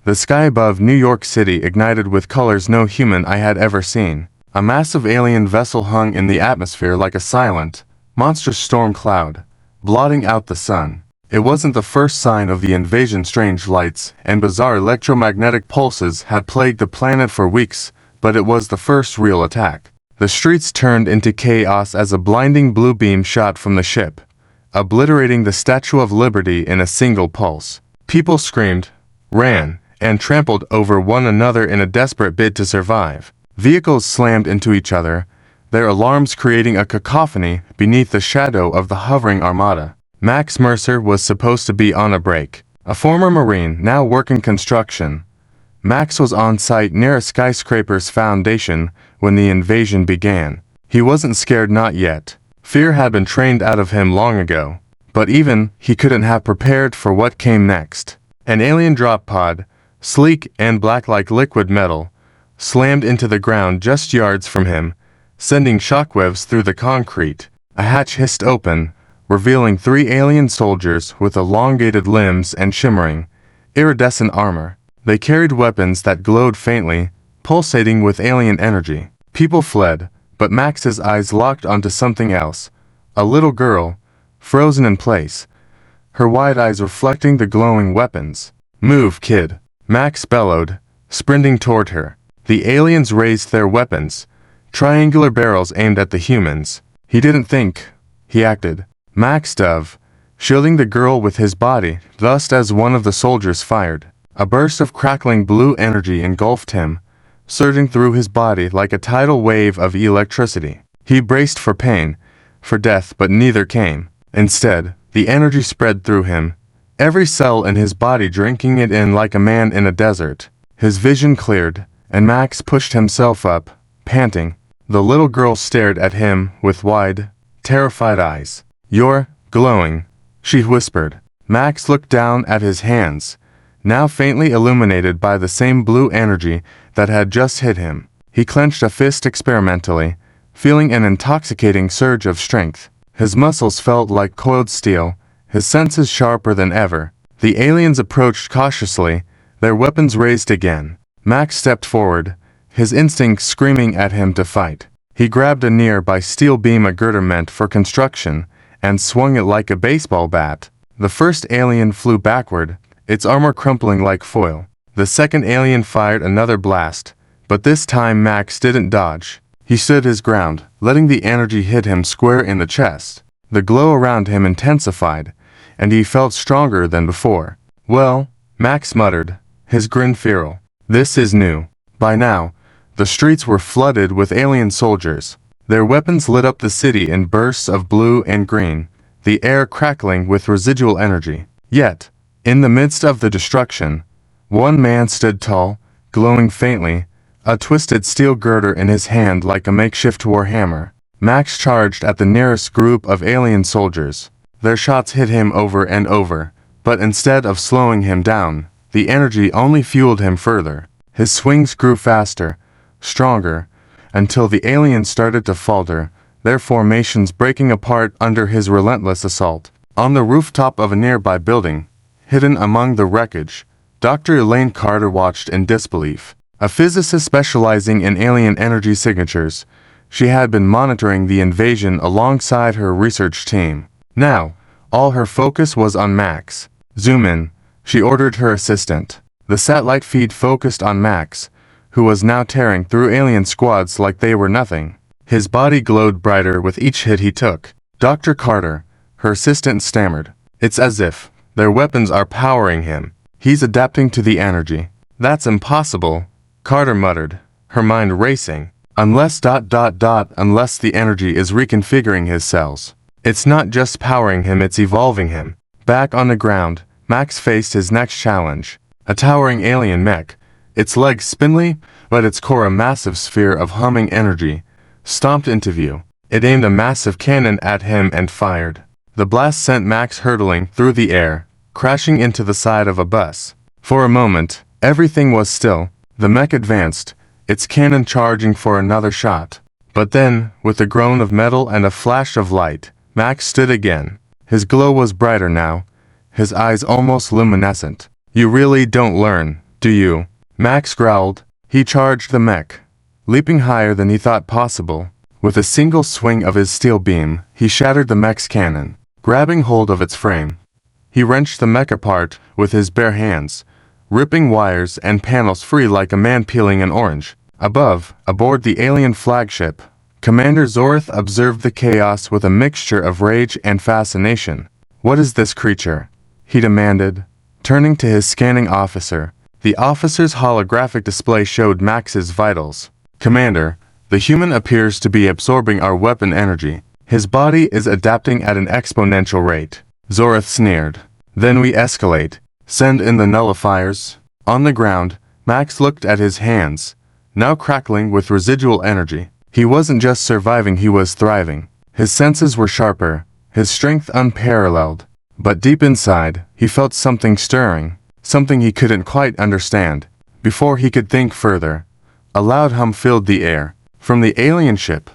The sky above New York City ignited with colors no human eye had ever seen. A massive alien vessel hung in the atmosphere like a silent, monstrous storm cloud, blotting out the sun. It wasn't the first sign of the invasion. Strange lights and bizarre electromagnetic pulses had plagued the planet for weeks, but it was the first real attack. The streets turned into chaos as a blinding blue beam shot from the ship, obliterating the Statue of Liberty in a single pulse. People screamed, ran, and trampled over one another in a desperate bid to survive. Vehicles slammed into each other, their alarms creating a cacophony beneath the shadow of the hovering armada. Max Mercer was supposed to be on a break. A former Marine, now working construction. Max was on site near a skyscraper's foundation when the invasion began. He wasn't scared, not yet. Fear had been trained out of him long ago. But even he couldn't have prepared for what came next. An alien drop pod, sleek and black like liquid metal, slammed into the ground just yards from him, sending shockwaves through the concrete. A hatch hissed open, revealing 3 alien soldiers with elongated limbs and shimmering, iridescent armor. They carried weapons that glowed faintly, pulsating with alien energy. People fled, but Max's eyes locked onto something else. A little girl, frozen in place, her wide eyes reflecting the glowing weapons. "Move, kid," Max bellowed, sprinting toward her. The aliens raised their weapons, triangular barrels aimed at the humans. He didn't think, he acted. Max dove, shielding the girl with his body, just as one of the soldiers fired. A burst of crackling blue energy engulfed him, surging through his body like a tidal wave of electricity. He braced for pain, for death, but neither came. Instead, the energy spread through him, every cell in his body drinking it in like a man in a desert. His vision cleared, and Max pushed himself up, panting. The little girl stared at him with wide, terrified eyes. "You're glowing," she whispered. Max looked down at his hands, now faintly illuminated by the same blue energy that had just hit him. He clenched a fist experimentally, feeling an intoxicating surge of strength. His muscles felt like coiled steel, his senses sharper than ever. The aliens approached cautiously, their weapons raised again. Max stepped forward, his instincts screaming at him to fight. He grabbed a nearby steel beam, a girder meant for construction, and swung it like a baseball bat. The first alien flew backward, its armor crumpling like foil. The second alien fired another blast, but this time Max didn't dodge. He stood his ground, letting the energy hit him square in the chest. The glow around him intensified, and he felt stronger than before. "Well," Max muttered, his grin feral. "This is new." By now, the streets were flooded with alien soldiers. Their weapons lit up the city in bursts of blue and green, the air crackling with residual energy. Yet, in the midst of the destruction, one man stood tall, glowing faintly, a twisted steel girder in his hand like a makeshift war hammer. Max charged at the nearest group of alien soldiers. Their shots hit him over and over, but instead of slowing him down, the energy only fueled him further. His swings grew faster, stronger, until the aliens started to falter, their formations breaking apart under his relentless assault. On the rooftop of a nearby building, hidden among the wreckage, Dr. Elaine Carter watched in disbelief. A physicist specializing in alien energy signatures, she had been monitoring the invasion alongside her research team. Now, all her focus was on Max. "Zoom in," she ordered her assistant. The satellite feed focused on Max, who was now tearing through alien squads like they were nothing. His body glowed brighter with each hit he took. "Dr. Carter," her assistant stammered. "It's as if their weapons are powering him. He's adapting to the energy." "That's impossible," Carter muttered, her mind racing. Unless the energy is reconfiguring his cells. It's not just powering him, it's evolving him." Back on the ground, Max faced his next challenge. A towering alien mech, its legs spindly, but its core a massive sphere of humming energy, stomped into view. It aimed a massive cannon at him and fired. The blast sent Max hurtling through the air, crashing into the side of a bus. For a moment, everything was still. The mech advanced, its cannon charging for another shot. But then, with a groan of metal and a flash of light, Max stood again. His glow was brighter now, his eyes almost luminescent. "You really don't learn, Do you? Max growled. He charged the mech, leaping higher than he thought possible. With a single swing of his steel beam, he shattered the mech's cannon, grabbing hold of its frame. He wrenched the mech apart with his bare hands, ripping wires and panels free like a man peeling an orange. Above, aboard the alien flagship, Commander Zorth observed the chaos with a mixture of rage and fascination. "What is this creature?" he demanded, turning to his scanning officer. The officer's holographic display showed Max's vitals. "Commander, the human appears to be absorbing our weapon energy. His body is adapting at an exponential rate." Zorth sneered. "Then we escalate. Send in the nullifiers." On the ground, Max looked at his hands, now crackling with residual energy. He wasn't just surviving, he was thriving. His senses were sharper, his strength unparalleled. But deep inside, he felt something stirring, something he couldn't quite understand. Before he could think further, a loud hum filled the air. From the alien ship,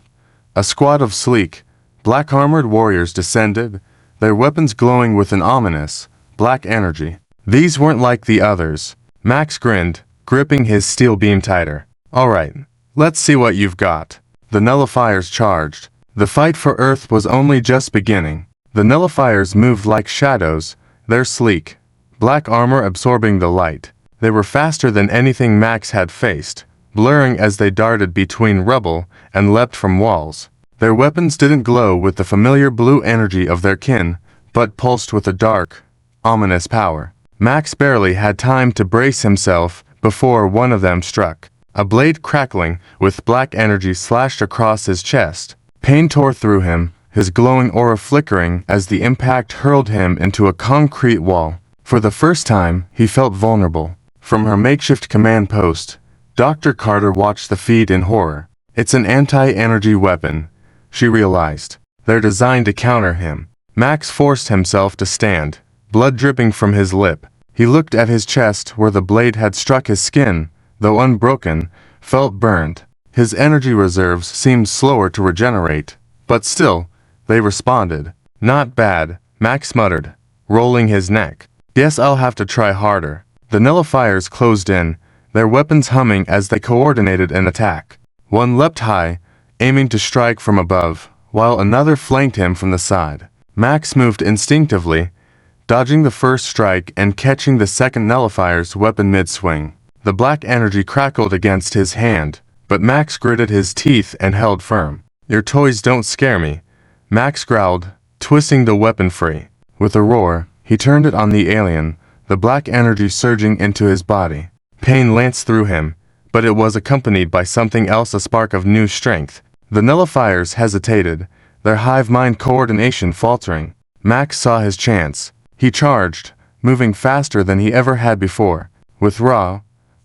a squad of sleek, black-armored warriors descended, their weapons glowing with an ominous, black energy. These weren't like the others. Max grinned, gripping his steel beam tighter. "All right, let's see what you've got." The nullifiers charged. The fight for Earth was only just beginning. The nullifiers moved like shadows, their sleek, black armor absorbing the light. They were faster than anything Max had faced, blurring as they darted between rubble and leapt from walls. Their weapons didn't glow with the familiar blue energy of their kin, but pulsed with a dark, ominous power. Max barely had time to brace himself before one of them struck. A blade crackling with black energy slashed across his chest. Pain tore through him, his glowing aura flickering as the impact hurled him into a concrete wall. For the first time, he felt vulnerable. From her makeshift command post, Dr. Carter watched the feed in horror. "It's an anti-energy weapon," she realized. "They're designed to counter him." Max forced himself to stand, blood dripping from his lip. He looked at his chest where the blade had struck his skin, though unbroken, felt burned. His energy reserves seemed slower to regenerate, but still, they responded. "Not bad," Max muttered, rolling his neck. "Guess I'll have to try harder." The nullifiers closed in, their weapons humming as they coordinated an attack. One leapt high, aiming to strike from above, while another flanked him from the side. Max moved instinctively, dodging the first strike and catching the second nullifier's weapon mid-swing. The black energy crackled against his hand, but Max gritted his teeth and held firm. "Your toys don't scare me," Max growled, twisting the weapon free. With a roar, he turned it on the alien, the black energy surging into his body. Pain lanced through him, but it was accompanied by something else, a spark of new strength. The nullifiers hesitated, their hive mind coordination faltering. Max saw his chance. He charged, moving faster than he ever had before. With raw,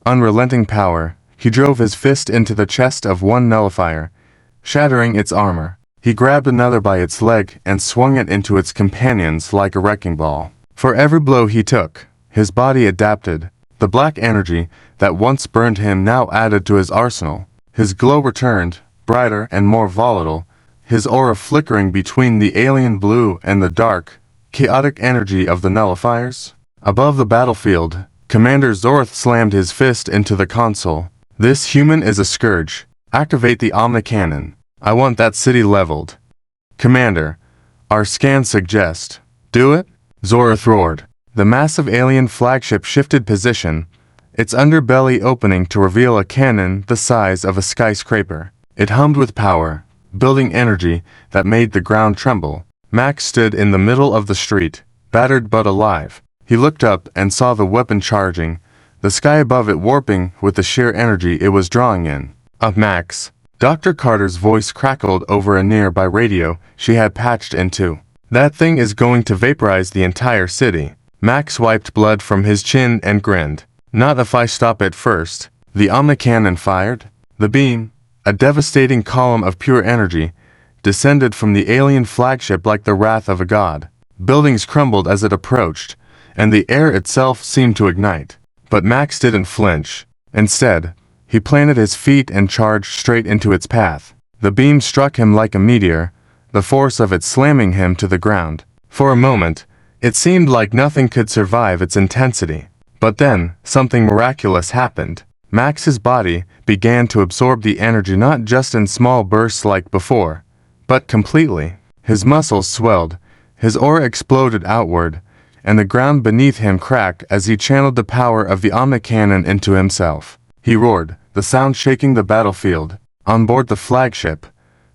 unrelenting power, he drove his fist into the chest of one nullifier, shattering its armor. He grabbed another by its leg and swung it into its companions like a wrecking ball. For every blow he took, his body adapted. The black energy that once burned him now added to his arsenal. His glow returned, brighter and more volatile, his aura flickering between the alien blue and the dark, chaotic energy of the nullifiers. Above the battlefield, Commander Zorth slammed his fist into the console. "This human is a scourge. Activate the Omni-Cannon. I want that city leveled." "Commander, our scans suggest." "Do it?" Zorth roared. The massive alien flagship shifted position, its underbelly opening to reveal a cannon the size of a skyscraper. It hummed with power, building energy that made the ground tremble. Max stood in the middle of the street, battered but alive. He looked up and saw the weapon charging, the sky above it warping with the sheer energy it was drawing in. Max." Dr. Carter's voice crackled over a nearby radio she had patched into. "That thing is going to vaporize the entire city." Max wiped blood from his chin and grinned. "Not if I stop it first." The Omni-Cannon fired. The beam, a devastating column of pure energy, descended from the alien flagship like the wrath of a god. Buildings crumbled as it approached, and the air itself seemed to ignite. But Max didn't flinch. Instead, he planted his feet and charged straight into its path. The beam struck him like a meteor, the force of it slamming him to the ground. For a moment, it seemed like nothing could survive its intensity. But then, something miraculous happened. Max's body began to absorb the energy not just in small bursts like before, but completely. His muscles swelled, his aura exploded outward, and the ground beneath him cracked as he channeled the power of the Omnicannon into himself. He roared, the sound shaking the battlefield. On board the flagship,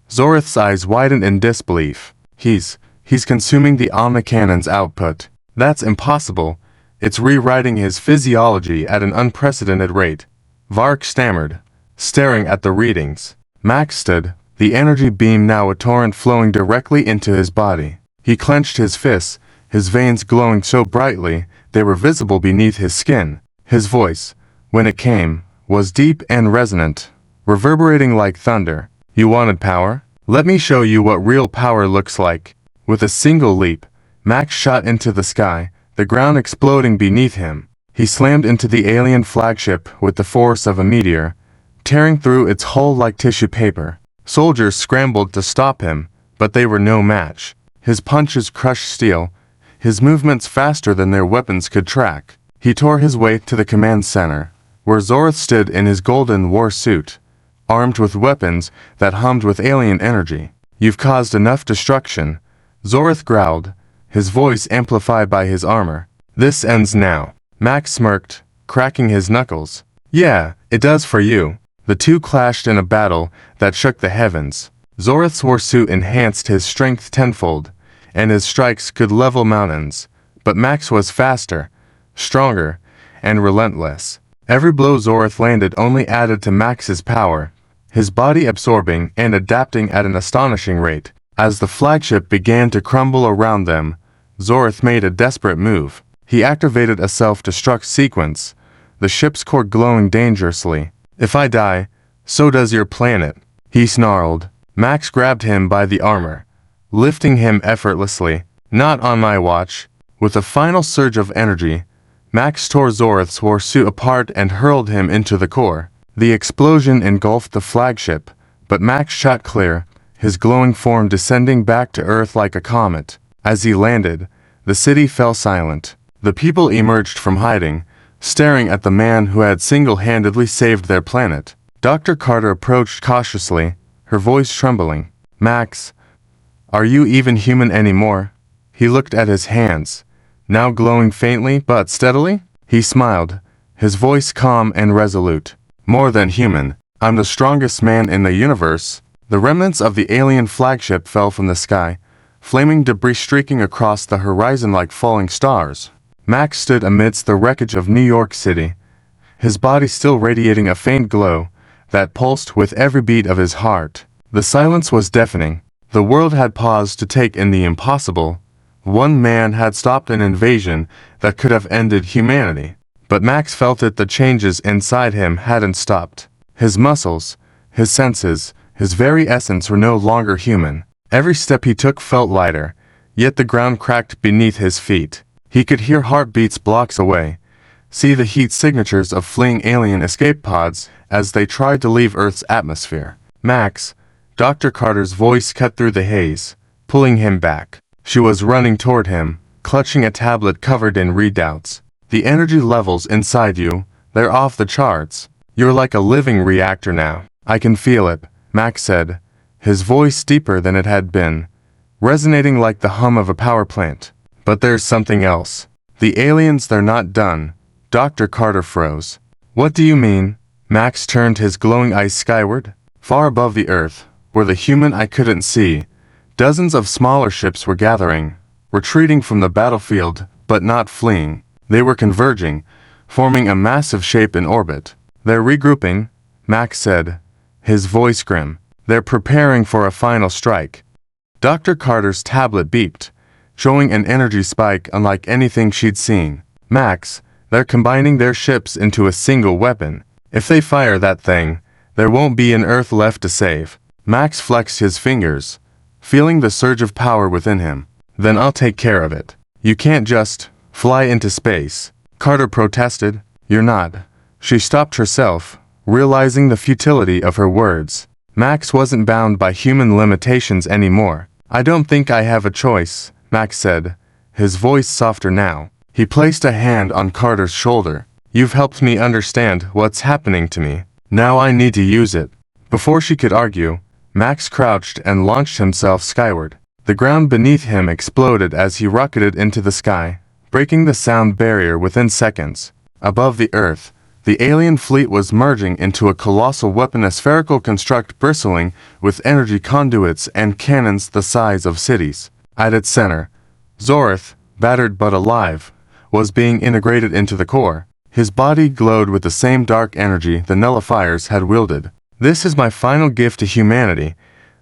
Zorith's eyes widened in disbelief. He's consuming the Omnicannon's output. That's impossible. It's rewriting his physiology at an unprecedented rate. Vark stammered, staring at the readings. Max stood, the energy beam now a torrent flowing directly into his body. He clenched his fists, his veins glowing so brightly they were visible beneath his skin. His voice, when it came, was deep and resonant, reverberating like thunder. You wanted power? Let me show you what real power looks like. With a single leap, Max shot into the sky, the ground exploding beneath him. He slammed into the alien flagship with the force of a meteor, tearing through its hull like tissue paper. Soldiers scrambled to stop him, but they were no match. His punches crushed steel, his movements faster than their weapons could track. He tore his way to the command center, where Zorith stood in his golden war suit, armed with weapons that hummed with alien energy. You've caused enough destruction, Zorith growled, his voice amplified by his armor. This ends now. Max smirked, cracking his knuckles. Yeah, it does for you. The two clashed in a battle that shook the heavens. Zorith's war suit enhanced his strength tenfold, and his strikes could level mountains. But Max was faster, stronger, and relentless. Every blow Zorith landed only added to Max's power, his body absorbing and adapting at an astonishing rate. As the flagship began to crumble around them, Zorith made a desperate move. He activated a self-destruct sequence, the ship's core glowing dangerously. If I die, so does your planet, he snarled. Max grabbed him by the armor, lifting him effortlessly. Not on my watch. With a final surge of energy, Max tore Zorith's war suit apart and hurled him into the core. The explosion engulfed the flagship, but Max shot clear, his glowing form descending back to Earth like a comet. As he landed, the city fell silent. The people emerged from hiding, staring at the man who had single-handedly saved their planet. Dr. Carter approached cautiously, her voice trembling. Max, are you even human anymore? He looked at his hands, now glowing faintly but steadily. He smiled, his voice calm and resolute. More than human. I'm the strongest man in the universe. The remnants of the alien flagship fell from the sky, flaming debris streaking across the horizon like falling stars. Max stood amidst the wreckage of New York City, his body still radiating a faint glow that pulsed with every beat of his heart. The silence was deafening. The world had paused to take in the impossible. One man had stopped an invasion that could have ended humanity. But Max felt it. The changes inside him hadn't stopped. His muscles, his senses, his very essence were no longer human. Every step he took felt lighter, yet the ground cracked beneath his feet. He could hear heartbeats blocks away, see the heat signatures of fleeing alien escape pods as they tried to leave Earth's atmosphere. Max, Dr. Carter's voice cut through the haze, pulling him back. She was running toward him, clutching a tablet covered in readouts. The energy levels inside you, they're off the charts. You're like a living reactor now. I can feel it, Max said, his voice deeper than it had been, resonating like the hum of a power plant. But there's something else. The aliens, they're not done. Dr. Carter froze. What do you mean? Max turned his glowing eyes skyward. Far above the Earth, where the human I couldn't see, dozens of smaller ships were gathering, retreating from the battlefield, but not fleeing. They were converging, forming a massive shape in orbit. They're regrouping, Max said, his voice grim. They're preparing for a final strike. Dr. Carter's tablet beeped, showing an energy spike unlike anything she'd seen. Max, they're combining their ships into a single weapon. If they fire that thing, there won't be an Earth left to save. Max flexed his fingers, feeling the surge of power within him. Then I'll take care of it. You can't just fly into space, Carter protested. You're not. She stopped herself, realizing the futility of her words. Max wasn't bound by human limitations anymore. I don't think I have a choice, Max said, his voice softer now. He placed a hand on Carter's shoulder. You've helped me understand what's happening to me. Now I need to use it. Before she could argue, Max crouched and launched himself skyward. The ground beneath him exploded as he rocketed into the sky, breaking the sound barrier within seconds. Above the Earth, the alien fleet was merging into a colossal weapon, a spherical construct bristling with energy conduits and cannons the size of cities. At its center, Zorth, battered but alive, was being integrated into the core. His body glowed with the same dark energy the nullifiers had wielded. "This is my final gift to humanity,"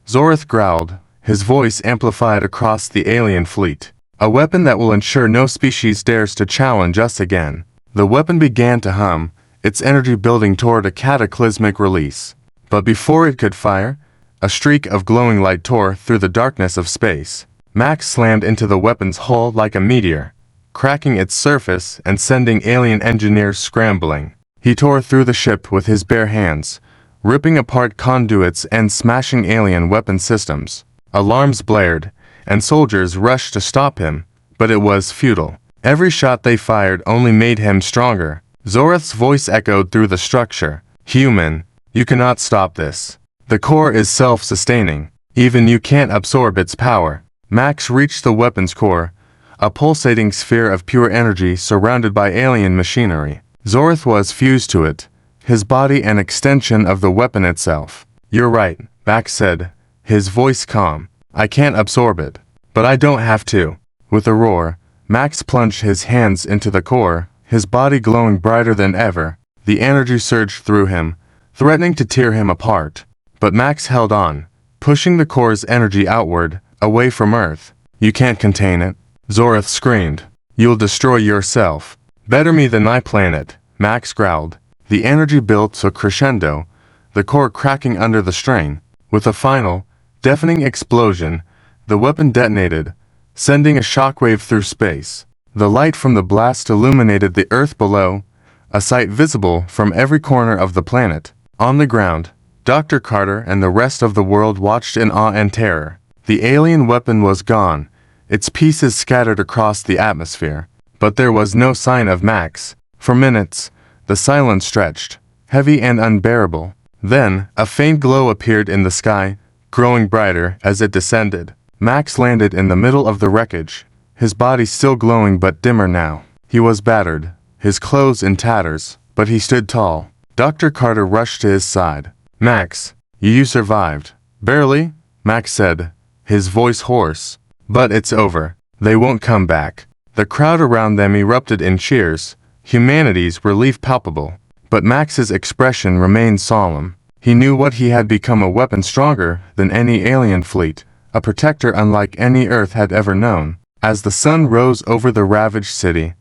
Zorth growled, his voice amplified across the alien fleet. "A weapon that will ensure no species dares to challenge us again." The weapon began to hum, its energy building toward a cataclysmic release. But before it could fire, a streak of glowing light tore through the darkness of space. Max slammed into the weapon's hull like a meteor, cracking its surface and sending alien engineers scrambling. He tore through the ship with his bare hands, ripping apart conduits and smashing alien weapon systems. Alarms blared, and soldiers rushed to stop him, but it was futile. Every shot they fired only made him stronger. Zorth's voice echoed through the structure. "Human, you cannot stop this. The core is self-sustaining. Even you can't absorb its power." Max reached the weapon's core, a pulsating sphere of pure energy surrounded by alien machinery. Zorth was fused to it, his body an extension of the weapon itself. "You're right," Max said, his voice calm. "I can't absorb it. But I don't have to." With a roar, Max plunged his hands into the core, his body glowing brighter than ever. The energy surged through him, threatening to tear him apart. But Max held on, pushing the core's energy outward, away from Earth. "You can't contain it," Zorth screamed. "You'll destroy yourself." "Better me than my planet," Max growled. The energy built to crescendo, the core cracking under the strain. With a final, deafening explosion, the weapon detonated, sending a shockwave through space. The light from the blast illuminated the Earth below, a sight visible from every corner of the planet. On the ground, Dr. Carter and the rest of the world watched in awe and terror. The alien weapon was gone, its pieces scattered across the atmosphere. But there was no sign of Max. For minutes, the silence stretched, heavy and unbearable. Then, a faint glow appeared in the sky, growing brighter as it descended. Max landed in the middle of the wreckage, his body still glowing but dimmer now. He was battered, his clothes in tatters, but he stood tall. Dr. Carter rushed to his side. "Max, you survived." "Barely," Max said, his voice hoarse. "But it's over. They won't come back." The crowd around them erupted in cheers, humanity's relief palpable. But Max's expression remained solemn. He knew what he had become, a weapon stronger than any alien fleet, a protector unlike any Earth had ever known. As the sun rose over the ravaged city,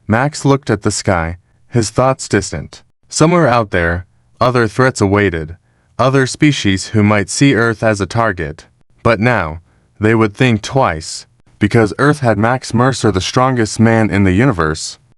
Max looked at the sky, his thoughts distant. Somewhere out there, other threats awaited, other species who might see Earth as a target. But now, they would think twice, because Earth had Max Mercer, the strongest man in the universe.